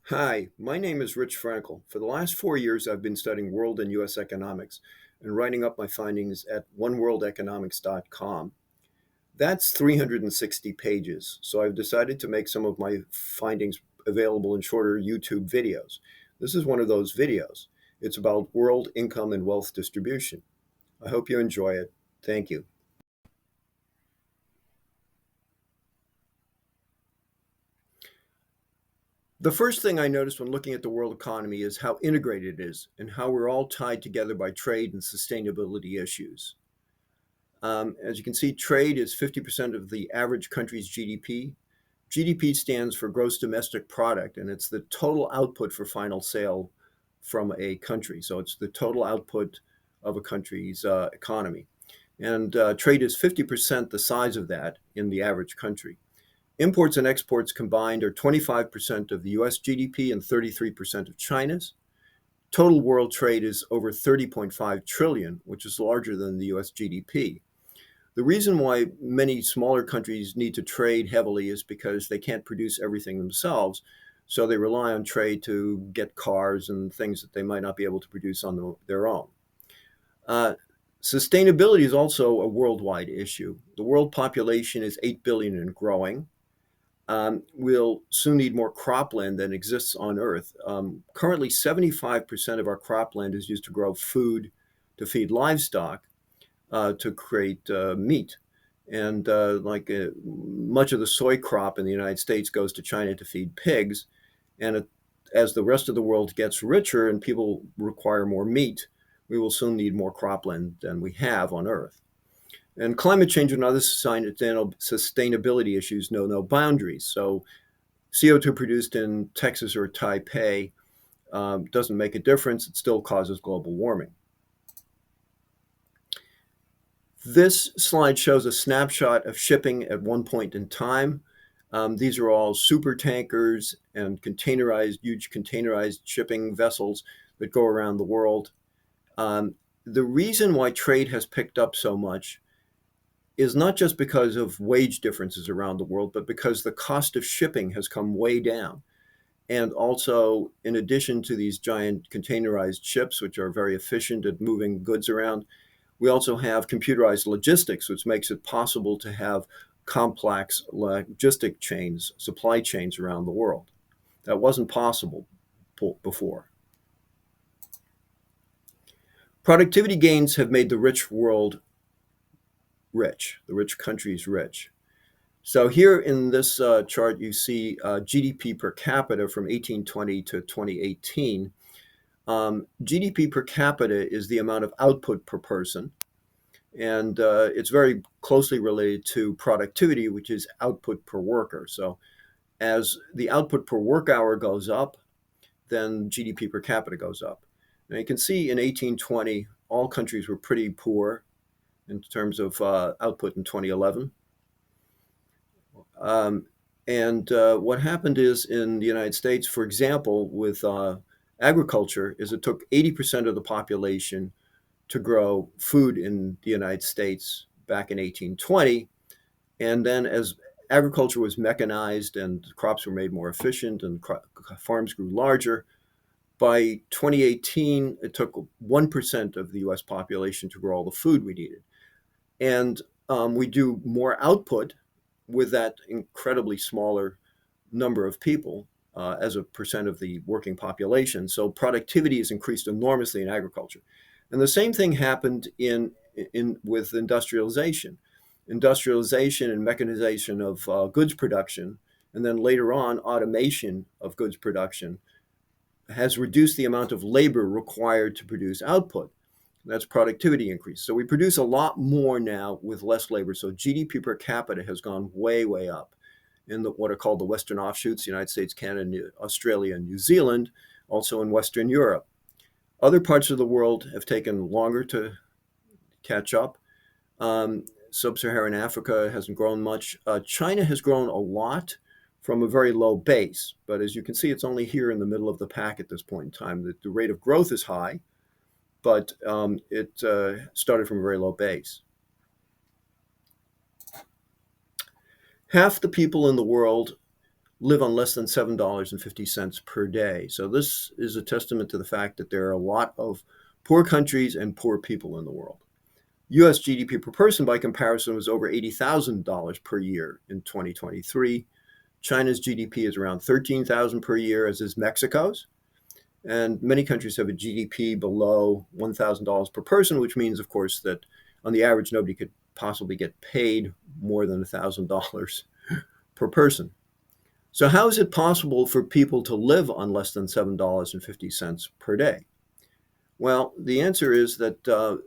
Hi, my name is Rich Frankel. For the last 4 years, I've been studying world and U.S. economics and writing up my findings at oneworldeconomics.com. That's 360 pages, so I've decided to make some of my findings available in shorter YouTube videos. This is one of those videos. It's about world income and wealth distribution. I hope you enjoy it. Thank you. The first thing I noticed when looking at the world economy is how integrated it is and how we're all tied together by trade and sustainability issues. As you can see, trade is 50% of the average country's GDP. GDP stands for gross domestic product, and it's the total output for final sale from a country. So it's the total output of a country's economy. And trade is 50% the size of that in the average country. Imports and exports combined are 25% of the US GDP and 33% of China's. Total world trade is over 30.5 trillion, which is larger than the US GDP. The reason why many smaller countries need to trade heavily is because they can't produce everything themselves. So they rely on trade to get cars and things that they might not be able to produce on their own. Uh, Sustainability is also a worldwide issue. The world population is 8 billion and growing. We'll soon need more cropland than exists on Earth. Currently, 75% of our cropland is used to grow food to feed livestock, to create meat. And much of the soy crop in the United States goes to China to feed pigs. And as the rest of the world gets richer and people require more meat, we will soon need more cropland than we have on Earth. And climate change and other sustainability issues know no boundaries. So CO2 produced in Texas or Taipei doesn't make a difference. It still causes global warming. This slide shows a snapshot of shipping at one point in time. These are all super tankers and huge containerized shipping vessels that go around the world. The reason why trade has picked up so much is not just because of wage differences around the world, but because the cost of shipping has come way down. And also, in addition to these giant containerized ships, which are very efficient at moving goods around, we also have computerized logistics, which makes it possible to have complex logistic chains, supply chains around the world. That wasn't possible before. Productivity gains have made the rich world rich, the rich countries rich. So here in this chart, you see GDP per capita from 1820 to 2018. GDP per capita is the amount of output per person. And it's very closely related to productivity, which is output per worker. So as the output per work hour goes up, then GDP per capita goes up. Now you can see in 1820, all countries were pretty poor in terms of output in 2011. And what happened is in the United States, for example, with agriculture, is it took 80% of the population to grow food in the United States back in 1820. And then as agriculture was mechanized and crops were made more efficient and farms grew larger, by 2018, it took 1% of the US population to grow all the food we needed. And we do more output with that incredibly smaller number of people as a percent of the working population. So productivity has increased enormously in agriculture. And the same thing happened with industrialization. Industrialization and mechanization of goods production, and then later on, automation of goods production has reduced the amount of labor required to produce output. That's productivity increase. So we produce a lot more now with less labor. So GDP per capita has gone way, way up in what are called the Western offshoots, the United States, Canada, Australia, and New Zealand, also in Western Europe. Other parts of the world have taken longer to catch up. Sub-Saharan Africa hasn't grown much. China has grown a lot from a very low base. But as you can see, it's only here in the middle of the pack at this point in time. The rate of growth is high, but it started from a very low base. Half the people in the world live on less than $7.50 per day. So this is a testament to the fact that there are a lot of poor countries and poor people in the world. US GDP per person, by comparison, was over $80,000 per year in 2023. China's GDP is around 13,000 per year, as is Mexico's. And many countries have a GDP below $1,000 per person, which means, of course, that on the average, nobody could possibly get paid more than $1,000 per person. So, how is it possible for people to live on less than $7.50 per day? Well, the answer is that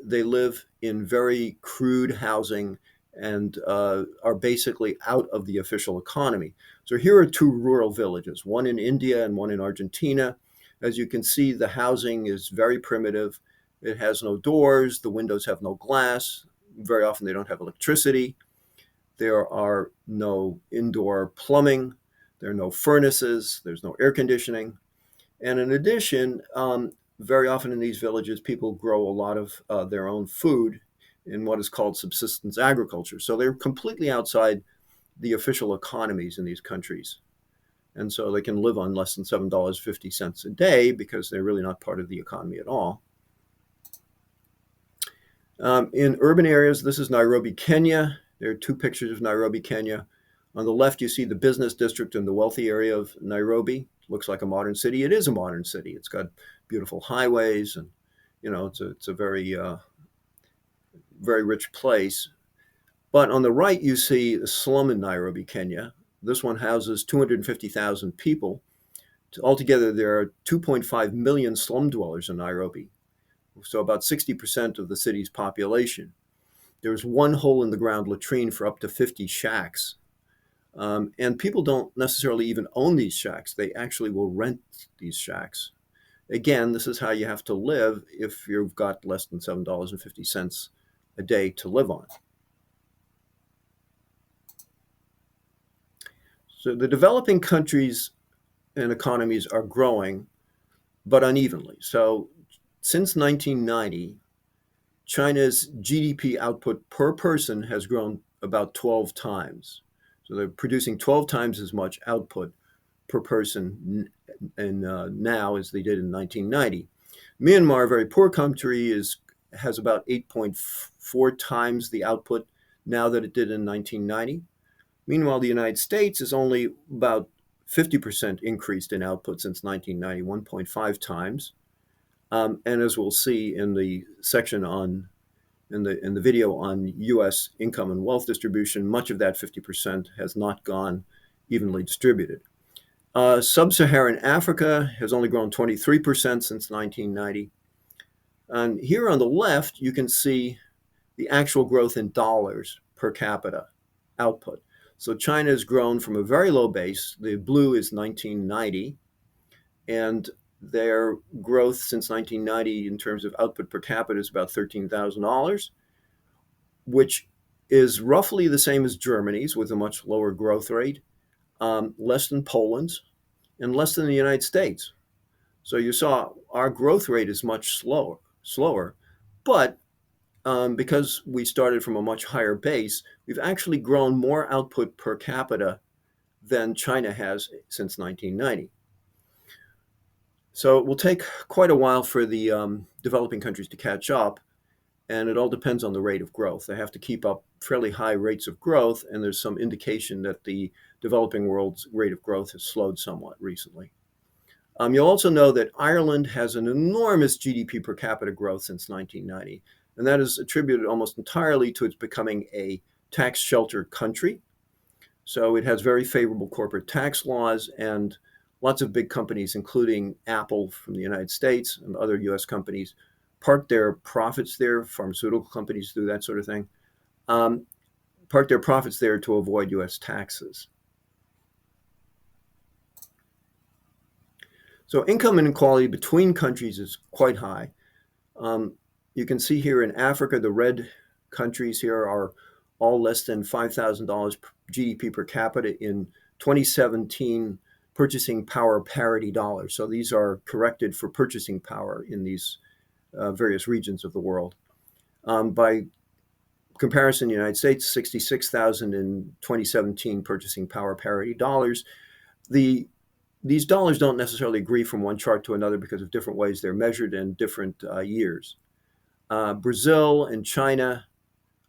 they live in very crude housing and are basically out of the official economy. So here are two rural villages, one in India and one in Argentina. As you can see, the housing is very primitive. It has no doors, the windows have no glass. Very often they don't have electricity. There are no indoor plumbing. There are no furnaces. There's no air conditioning. And in addition, very often in these villages, people grow a lot of their own food in what is called subsistence agriculture. So they're completely outside the official economies in these countries. And so they can live on less than $7.50 a day because they're really not part of the economy at all. In urban areas, this is Nairobi, Kenya. There are two pictures of Nairobi, Kenya. On the left, you see the business district in the wealthy area of Nairobi. Looks like a modern city. It is a modern city. It's got beautiful highways, and it's a very very rich place. But on the right, you see a slum in Nairobi, Kenya. This one houses 250,000 people. Altogether, there are 2.5 million slum dwellers in Nairobi, so about 60% of the city's population. There's one hole in the ground latrine for up to 50 shacks. And people don't necessarily even own these shacks. They actually will rent these shacks. Again, this is how you have to live if you've got less than $7.50 a day to live on. So the developing countries and economies are growing, but unevenly. So since 1990, China's GDP output per person has grown about 12 times. So they're producing 12 times as much output per person now as they did in 1990. Myanmar, a very poor country, has about 8.4 times the output now that it did in 1990. Meanwhile, the United States is only about 50% increased in output since 1990, 1.5 times. And as we'll see in the section in the video on U.S. income and wealth distribution, much of that 50% has not gone evenly distributed. Sub-Saharan Africa has only grown 23% since 1990. And here on the left, you can see the actual growth in dollars per capita output. So China has grown from a very low base. The blue is 1990, and their growth since 1990 in terms of output per capita is about $13,000, which is roughly the same as Germany's with a much lower growth rate, less than Poland's, and less than the United States. So you saw our growth rate is much slower, but because we started from a much higher base, we've actually grown more output per capita than China has since 1990. So it will take quite a while for the developing countries to catch up, and it all depends on the rate of growth. They have to keep up fairly high rates of growth, and there's some indication that the developing world's rate of growth has slowed somewhat recently. You'll also know that Ireland has an enormous GDP per capita growth since 1990, and that is attributed almost entirely to its becoming a tax shelter country. So it has very favorable corporate tax laws, and lots of big companies, including Apple from the United States and other US companies, park their profits there. Pharmaceutical companies do that sort of thing. Park their profits there to avoid US taxes. So income inequality between countries is quite high. You can see here in Africa, the red countries here are all less than $5,000 GDP per capita in 2017 purchasing power parity dollars. So these are corrected for purchasing power in these various regions of the world. By comparison, the United States, 66,000 in 2017 purchasing power parity dollars. the these dollars don't necessarily agree from one chart to another because of different ways they're measured in different years. Brazil and China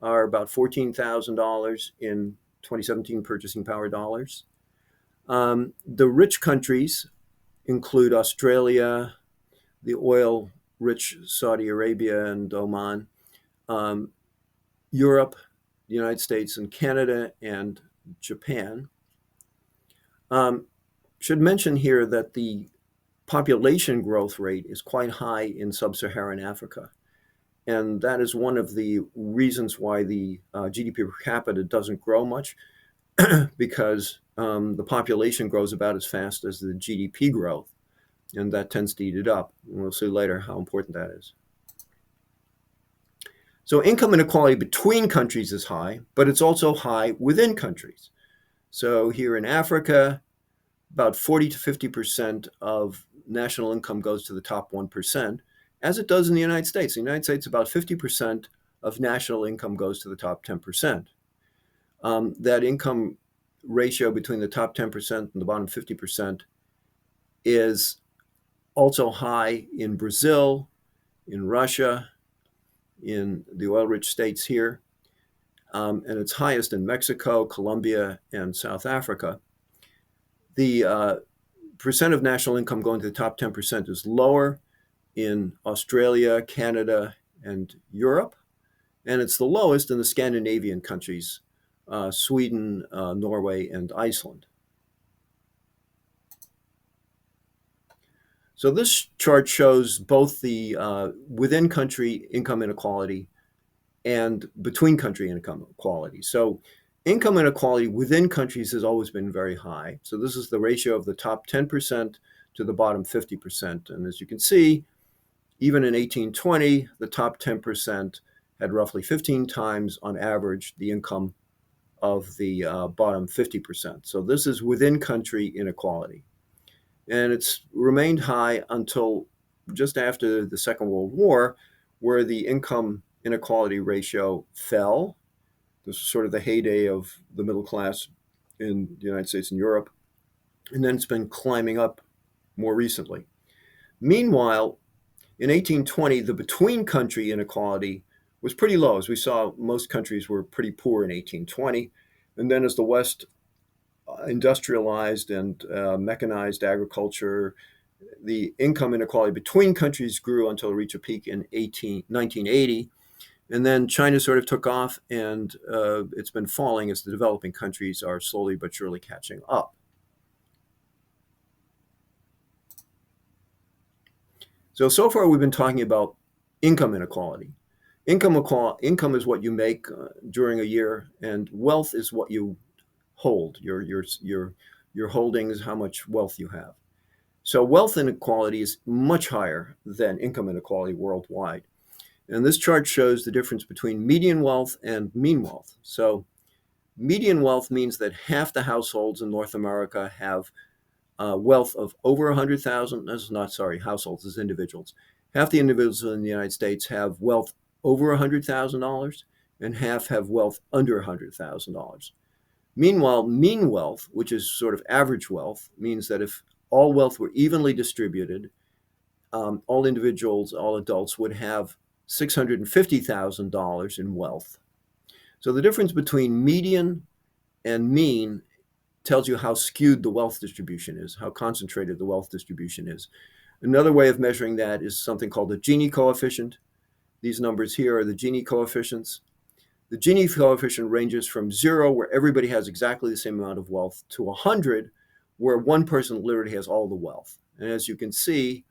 are about $14,000 in 2017 purchasing power dollars. The rich countries include Australia, the oil rich Saudi Arabia and Oman, um, Europe, the United States, and Canada, and Japan. Um, should mention here that the population growth rate is quite high in sub Saharan Africa. And that is one of the reasons why the GDP per capita doesn't grow much, because the population grows about as fast as the GDP growth, and that tends to eat it up. And we'll see later how important that is. So income inequality between countries is high, but it's also high within countries. So here in Africa, about 40 to 50% of national income goes to the top 1%, as it does in the United States. In the United States, about 50% of national income goes to the top 10%. That income ratio between the top 10% and the bottom 50% is also high in Brazil, in Russia, in the oil-rich states here, and it's highest in Mexico, Colombia, and South Africa. The percent of national income going to the top 10% is lower in Australia, Canada, and Europe, and it's the lowest in the Scandinavian countries, Sweden, Norway, and Iceland. So this chart shows both the within country income inequality and between country income inequality. So income inequality within countries has always been very high. So this is the ratio of the top 10% to the bottom 50%. And as you can see, even in 1820, the top 10% had roughly 15 times on average the income of the bottom 50%. So this is within country inequality. And it's remained high until just after the Second World War, where the income inequality ratio fell. This was sort of the heyday of the middle class in the United States and Europe. And then it's been climbing up more recently. Meanwhile, in 1820, the between country inequality was pretty low. As we saw, most countries were pretty poor in 1820. And then as the West industrialized and mechanized agriculture, the income inequality between countries grew until it reached a peak in 1980. And then China sort of took off, and it's been falling as the developing countries are slowly but surely catching up. So far we've been talking about income inequality. Income is what you make during a year, and wealth is what you hold. Your holdings, how much wealth you have. So wealth inequality is much higher than income inequality worldwide. And this chart shows the difference between median wealth and mean wealth. So median wealth means that half the households in North America have wealth of over 100,000. That's not, sorry, households as individuals. Half the individuals in the United States have wealth over $100,000, and half have wealth under $100,000. Meanwhile, mean wealth, which is sort of average wealth, means that if all wealth were evenly distributed, all individuals, all adults would have $650,000 in wealth. So the difference between median and mean tells you how skewed the wealth distribution is, how concentrated the wealth distribution is. Another way of measuring that is something called the Gini coefficient. These numbers here are the Gini coefficients. The Gini coefficient ranges from 0, where everybody has exactly the same amount of wealth, to 100, where one person literally has all the wealth. And as you can see,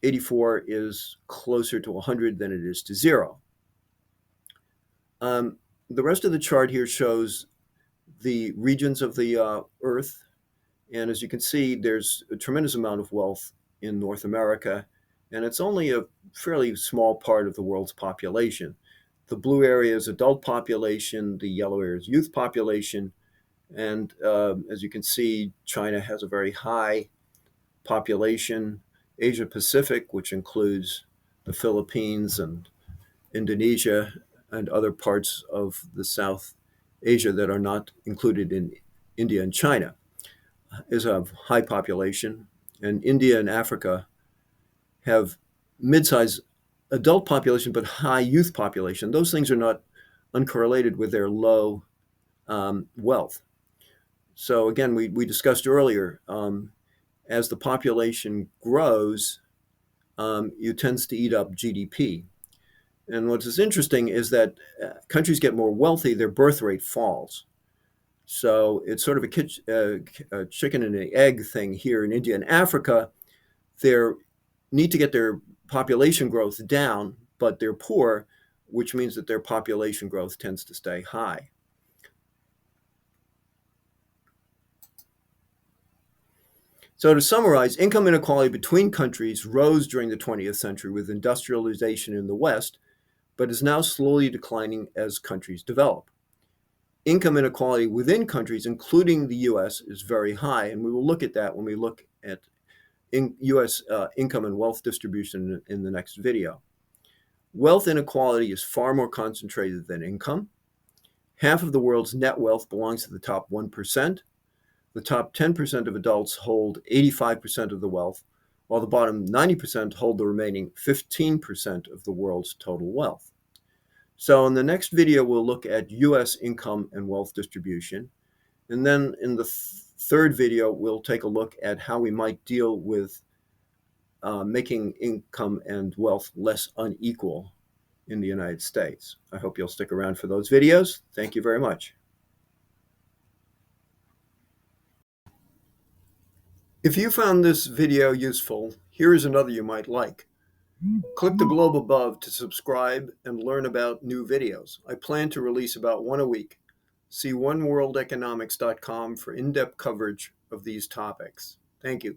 84 is closer to 100 than it is to 0. The rest of the chart here shows the regions of the Earth. And as you can see, there's a tremendous amount of wealth in North America, and it's only a fairly small part of the world's population. The blue area is adult population, the yellow area is youth population, and as you can see, China has a very high population. Asia Pacific, which includes the Philippines and Indonesia and other parts of the South Asia that are not included in India and China. is a high population, and India and Africa have mid-sized adult population but high youth population. Those things are not uncorrelated with their low wealth. So again, we discussed earlier, as the population grows, it tends to eat up GDP. And what is interesting is that countries get more wealthy, their birth rate falls. So it's sort of a chicken and an egg thing here in India and Africa. They need to get their population growth down, but they're poor, which means that their population growth tends to stay high. So to summarize, income inequality between countries rose during the 20th century with industrialization in the West, but is now slowly declining as countries develop. Income inequality within countries, including the US, is very high, and we will look at that when we look at US income and wealth distribution in the next video. Wealth inequality is far more concentrated than income. Half of the world's net wealth belongs to the top 1%. The top 10% of adults hold 85% of the wealth, while the bottom 90% hold the remaining 15% of the world's total wealth. So in the next video, we'll look at US income and wealth distribution. And then in the third video, we'll take a look at how we might deal with making income and wealth less unequal in the United States. I hope you'll stick around for those videos. Thank you very much. If you found this video useful, here is another you might like. Click the globe above to subscribe and learn about new videos. I plan to release about one a week. See oneworldeconomics.com for in-depth coverage of these topics. Thank you.